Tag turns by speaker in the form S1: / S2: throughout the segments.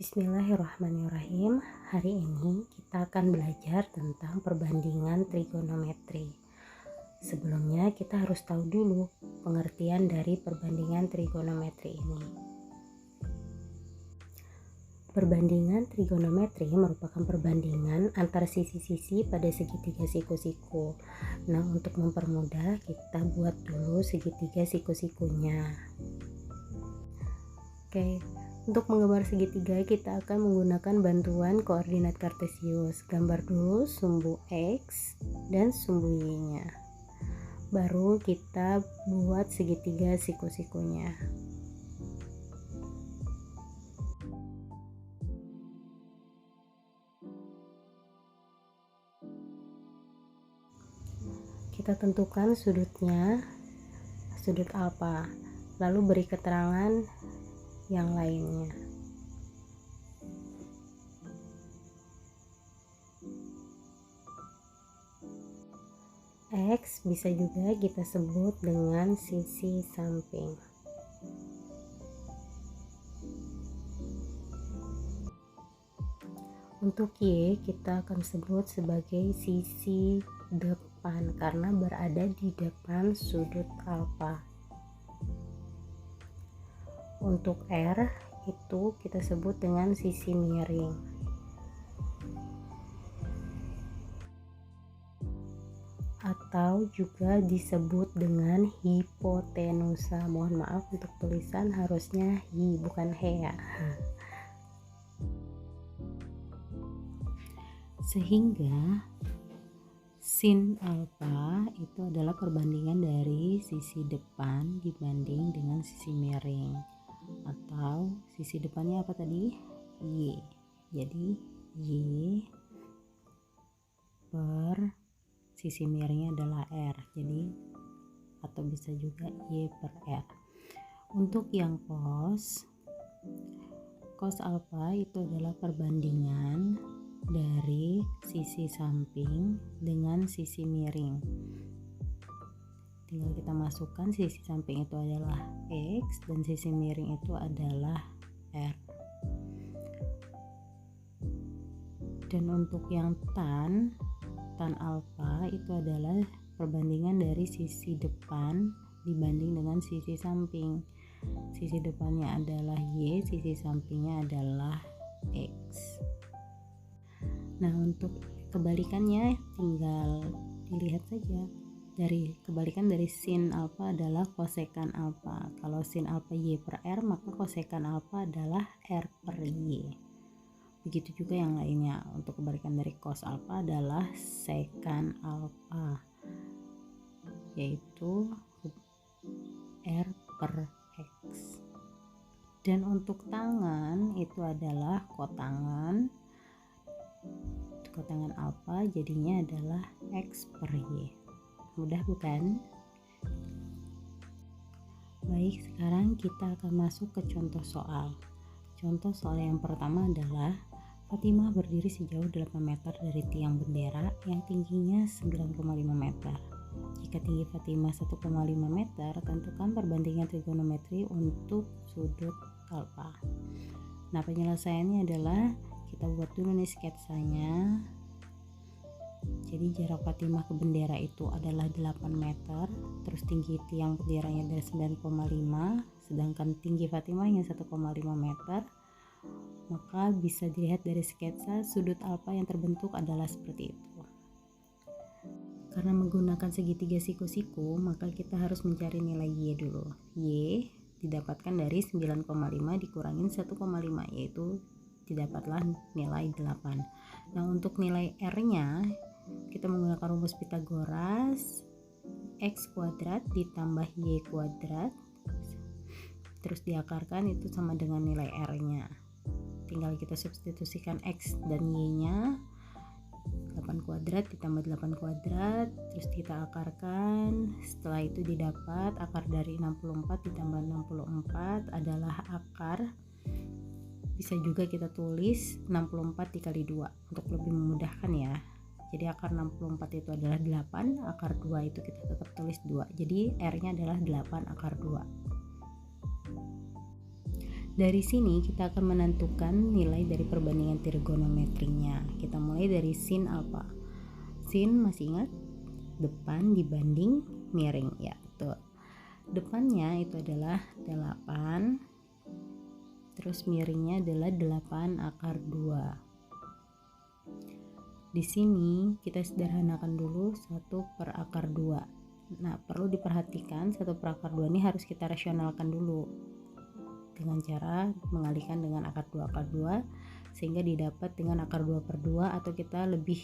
S1: Bismillahirrahmanirrahim. Hari ini kita akan belajar tentang perbandingan trigonometri. Sebelumnya kita harus tahu dulu pengertian dari perbandingan trigonometri ini. Perbandingan trigonometri merupakan perbandingan antara sisi-sisi pada segitiga siku-siku. Nah, untuk mempermudah kita buat dulu segitiga siku-sikunya. Oke. Untuk menggambar segitiga kita akan menggunakan bantuan koordinat kartesius. Gambar dulu sumbu X dan sumbu Y-nya. Baru kita buat segitiga siku-sikunya. Kita tentukan sudutnya, sudut alfa. Lalu beri keterangan yang lainnya. X bisa juga kita sebut dengan sisi samping. Untuk Y kita akan sebut sebagai sisi depan karena berada di depan sudut alfa. Untuk R itu kita sebut dengan sisi miring. Atau juga disebut dengan hipotenusa. Mohon maaf untuk tulisan harusnya hi bukan he ya. Sehingga sin alfa itu adalah perbandingan dari sisi depan dibanding dengan sisi miring. Atau sisi depannya apa tadi? Y. Jadi Y per sisi miringnya adalah R. Jadi atau bisa juga Y per R. Untuk yang cos alfa itu adalah perbandingan dari sisi samping dengan sisi miring. Tinggal kita masukkan sisi samping itu adalah X dan sisi miring itu adalah R. Dan untuk yang tan alfa itu adalah perbandingan dari sisi depan dibanding dengan sisi samping. Sisi depannya adalah Y, sisi sampingnya adalah X. Nah, untuk kebalikannya tinggal dilihat saja. Kebalikan dari sin alfa adalah kosekan alfa. Kalau sin alfa Y per R, maka kosekan alfa adalah R per Y. Begitu juga yang lainnya. Untuk kebalikan dari cos alfa adalah sekan alfa, yaitu R per X. Dan untuk tangan itu adalah kotangan alfa, jadinya adalah X per Y. Mudah bukan? Baik, sekarang kita akan masuk ke contoh soal. Contoh soal yang pertama adalah Fatimah berdiri sejauh 8 meter dari tiang bendera yang tingginya 9,5 meter. Jika tinggi Fatimah 1,5 meter, tentukan perbandingan trigonometri untuk sudut alfa. Nah, penyelesaiannya adalah kita buat dulu nih sketsanya. Jadi jarak Fatimah ke bendera itu adalah 8 meter, terus tinggi tiang benderanya adalah 9,5, sedangkan tinggi Fatimahnya 1,5 meter. Maka bisa dilihat dari sketsa sudut alfa yang terbentuk adalah seperti itu. Karena menggunakan segitiga siku-siku, maka kita harus mencari nilai Y dulu. Y didapatkan dari 9,5 dikurangin 1,5, yaitu didapatlah nilai 8. Nah, untuk nilai R-nya kita menggunakan rumus Pythagoras, X kuadrat ditambah Y kuadrat terus diakarkan itu sama dengan nilai R-nya. Tinggal kita substitusikan X dan Y-nya. 8 kuadrat ditambah 8 kuadrat terus kita akarkan. Setelah itu didapat akar dari 64 ditambah 64 adalah akar. Bisa juga kita tulis 64 dikali 2 untuk lebih memudahkan ya. Jadi akar 64 itu adalah 8, akar 2 itu kita tetap tulis 2. Jadi R-nya adalah 8 akar 2. Dari sini kita akan menentukan nilai dari perbandingan trigonometrinya. Kita mulai dari sin alfa. Sin masih ingat? Depan dibanding miring, ya betul. Depannya itu adalah 8, terus miringnya adalah 8 akar 2. Di sini kita sederhanakan dulu 1 per akar 2. Nah, perlu diperhatikan 1 per akar 2 ini harus kita rasionalkan dulu dengan cara mengalihkan dengan akar 2 sehingga didapat dengan akar 2 per 2, atau kita lebih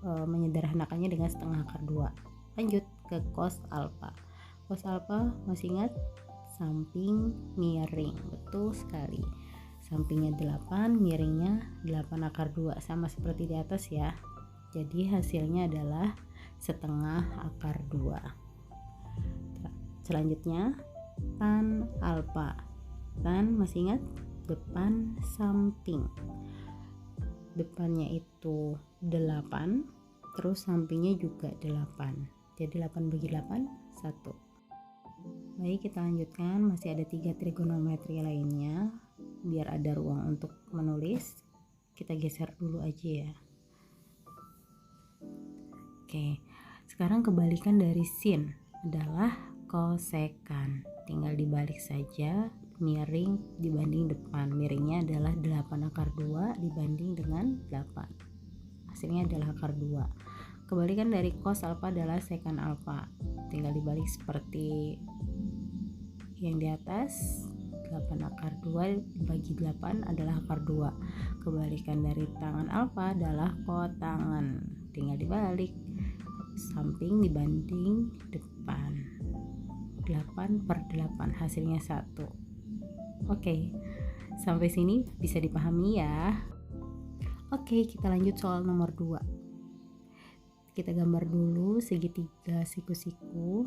S1: menyederhanakannya dengan setengah akar 2. Lanjut ke cos alfa. Cos alfa masih ingat? Samping miring, betul sekali. Sampingnya 8, miringnya 8 akar 2, sama seperti di atas ya. Jadi hasilnya adalah setengah akar 2. Selanjutnya tan alfa. Tan masih ingat? Depan samping. Depannya itu 8, terus sampingnya juga 8. Jadi 8 bagi 8, 1. Baik, kita lanjutkan. Masih ada 3 trigonometri lainnya. Biar ada ruang untuk menulis, kita geser dulu aja ya. Oke, sekarang kebalikan dari sin adalah kosekan. Tinggal dibalik saja, miring dibanding depan. Miringnya adalah 8 akar 2 dibanding dengan 8. Hasilnya adalah akar 2. Kebalikan dari cos alfa adalah sekan alfa. Tinggal dibalik seperti yang di atas. 8 akar 2 dibagi 8 adalah akar 2. Kebalikan dari tangan alfa adalah kotangan. Tinggal dibalik, samping dibanding depan. 8 per 8 hasilnya 1. Oke, sampai sini bisa dipahami ya. Oke, kita lanjut soal nomor 2. Kita gambar dulu segitiga siku-siku.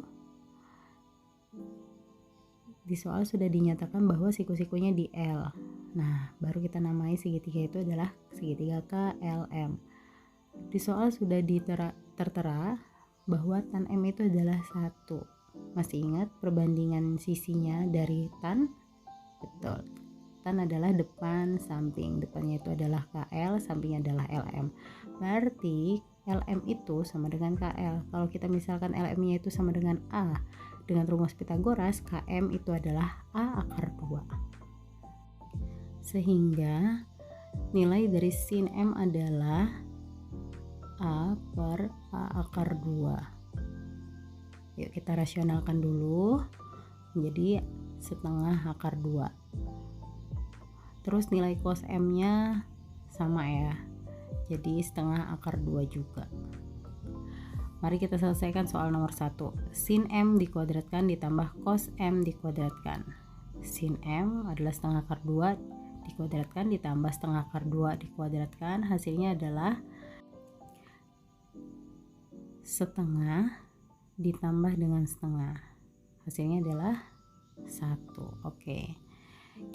S1: Di soal sudah dinyatakan bahwa siku-sikunya di L. Nah, baru kita namai segitiga itu adalah segitiga KLM. Di soal sudah tertera bahwa tan M itu adalah 1. Masih ingat perbandingan sisinya dari tan? Betul. Tan adalah depan samping. Depannya itu adalah KL, sampingnya adalah LM. Berarti LM itu sama dengan KL. Kalau kita misalkan LM-nya itu sama dengan A, dengan rumus Pitagoras, KM itu adalah A akar 2. Sehingga nilai dari sin M adalah A per A akar 2. Yuk kita rasionalkan dulu menjadi setengah akar 2. Terus nilai cos M nya sama ya, jadi setengah akar 2 juga. Mari kita selesaikan soal nomor 1. Sin M dikuadratkan ditambah cos M dikuadratkan. Sin M adalah setengah akar 2 dikuadratkan ditambah setengah akar 2 dikuadratkan. Hasilnya adalah setengah ditambah dengan setengah. Hasilnya adalah 1. Oke.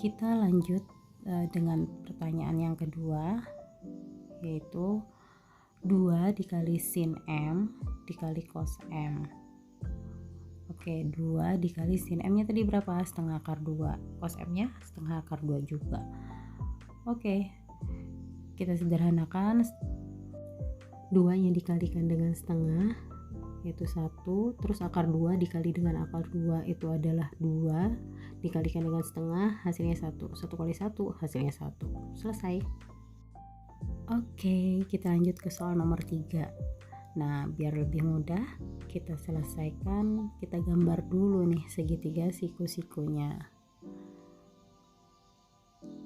S1: Kita lanjut dengan pertanyaan yang kedua, yaitu 2 dikali sin M dikali cos M. Oke, 2 dikali sin M nya tadi berapa? Setengah akar 2. Cos M nya setengah akar 2 juga. Oke, kita sederhanakan. 2 nya dikalikan dengan setengah yaitu 1, terus akar 2 dikali dengan akar 2 itu adalah 2, dikalikan dengan setengah hasilnya 1. 1 kali 1 hasilnya 1. Selesai. Oke, kita lanjut ke soal nomor 3. Nah, biar lebih mudah kita selesaikan, kita gambar dulu nih segitiga siku-sikunya.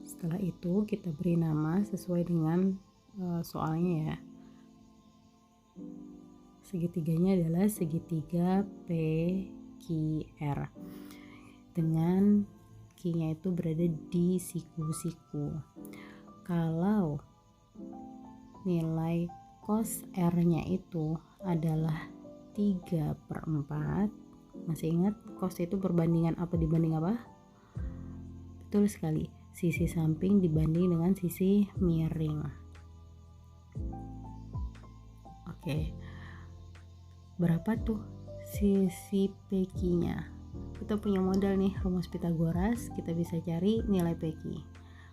S1: Setelah itu kita beri nama sesuai dengan soalnya ya. Segitiganya adalah segitiga PQR dengan Q-nya itu berada di siku-siku. Kalau nilai cos R-nya itu adalah 3/4, masih ingat cos itu perbandingan apa dibanding apa? Betul sekali, sisi samping dibanding dengan sisi miring. Oke, berapa tuh sisi PQ-nya? kita punya modal nih, rumus Pitagoras. Kita bisa cari nilai PQ.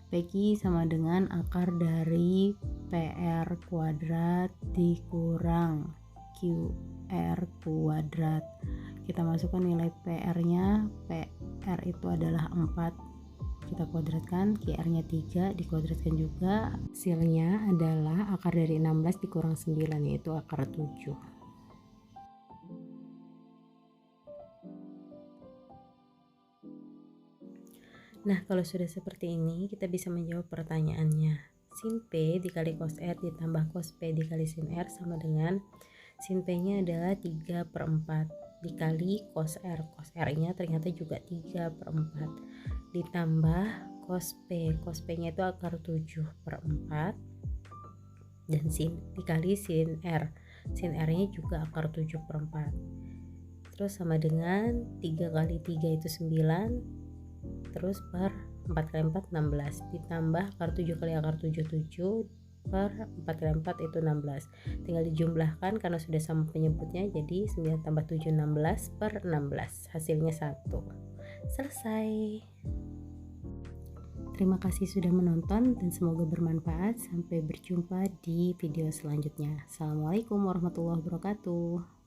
S1: PQ sama dengan akar dari PR kuadrat dikurang QR kuadrat. Kita masukkan nilai PR-nya. PR itu adalah 4, kita kuadratkan. QR-nya 3, dikuadratkan juga. Hasilnya adalah akar dari 16 dikurang 9, yaitu akar 7. Nah, kalau sudah seperti ini, kita bisa menjawab pertanyaannya. Sin P dikali cos R ditambah cos P dikali sin R sama dengan sin P-nya adalah 3/4 dikali cos R. Cos R-nya ternyata juga 3/4 ditambah cos P. Cos P-nya itu akar 7/4 dan sin dikali sin R. Sin R-nya juga akar 7/4. Terus sama dengan 3 kali 3 itu 9. Terus per 4 kali 4 16 ditambah akar 7 kali akar 7 7 per 4 kali 4 itu 16. Tinggal dijumlahkan karena sudah sama penyebutnya, jadi 9 tambah 7 16 per 16. Hasilnya 1. Selesai. Terima kasih sudah menonton dan semoga bermanfaat. Sampai berjumpa di video selanjutnya. Assalamualaikum warahmatullahi wabarakatuh.